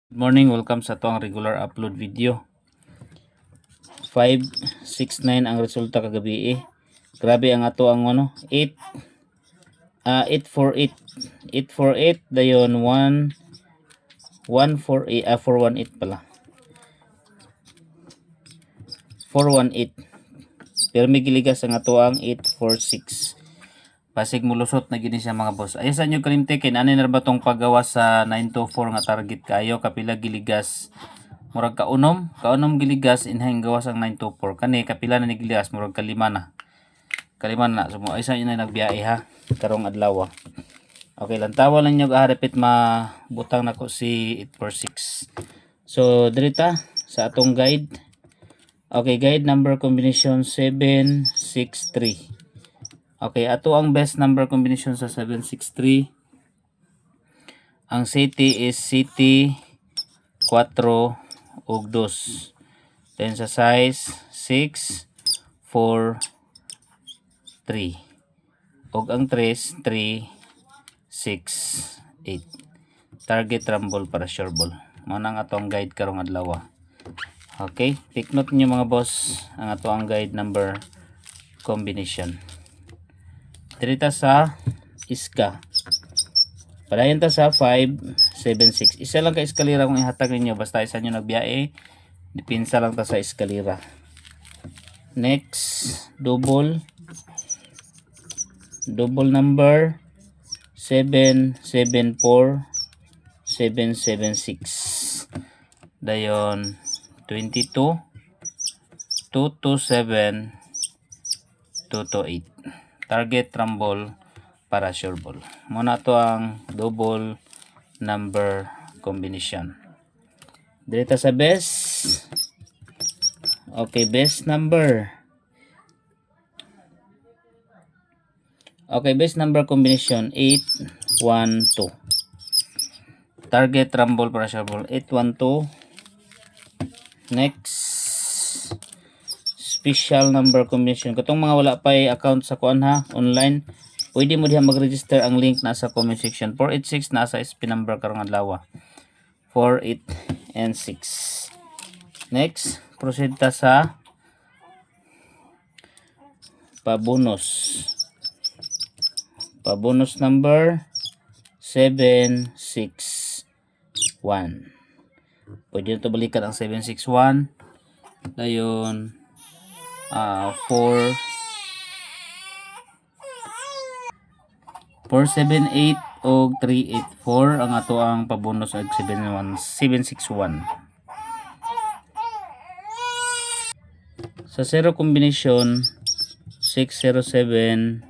Good morning, welcome sa to ang regular upload video. 569 ang resulta kagabi. Grabe ang ato ang 848 dayon 418 pala. 418. Pero may giligas ang ato ang 846. Pasig mulusot na gini siya mga boss. Ayasan nyo kalimte kay nanay na ba tong paggawa sa 924 nga target kayo kapila giligas murag kaunom giligas inhang gawas ang 924 kani kapila na ni giligas murag kalima na so mo aysan yun na nagbiyahe ha karong adlaw. Okay lang tawa lang nyo repeat mabutang nako si 846. So dirita sa atong guide. Okay, guide number combination 763. Okay, ato ang best number combination sa 763. Ang city is city 4 ug 2. Then sa size 6 4 3. Ug ang 3 3 6 8. Target rumble para sure ball. Mao nang ato ang guide karong adlaw. Okay, take note niyo mga boss ang ato ang guide number combination. Dirita sa iska. Padayon ta sa 576. Isa lang ka eskalera kung ihatag ninyo basta isa nyo nagbiyahe. Dipinsa lang ta sa eskalera. Next, double number 774 776. Dayon 22 227 228. Target rumble para sure ball. Muna to ang double number combination. Dito sa best. Okay, best number. Okay, best number combination 812. Target rumble para sure ball 812. Next, special number combination. Katong mga wala pa account sa kuan ha, online, pwede mo diha mag-register. Ang link nasa comment section. 486 nasa SP number karong adlaw. 48 and 6. Next, proceed ta sa pabonus. Pabonus number 761. Pwede nito balikan ang 761. Dayon 478 o 384 ang ato ang pabonus ag 761. Sa zero combination 607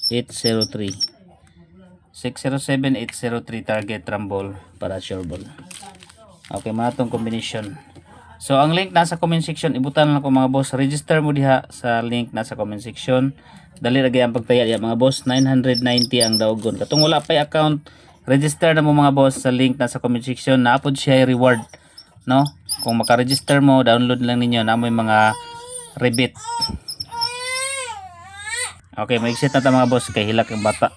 803. 607 803 target rumble para sure ball. Okay, mga itong combination. So ang link nasa comment section, ibutan lang ko mga boss. Register mo diha sa link nasa comment section. Dali lagi ang pagtaya diha mga boss. 990 ang daogon. Katong wala pa account, register na mo mga boss sa link nasa comment section. Naapod siya reward, no? Kung maka-register mo, download lang ninyo na may mga rebate. Okay, maigsit na ta mga boss kay hilak ang bata.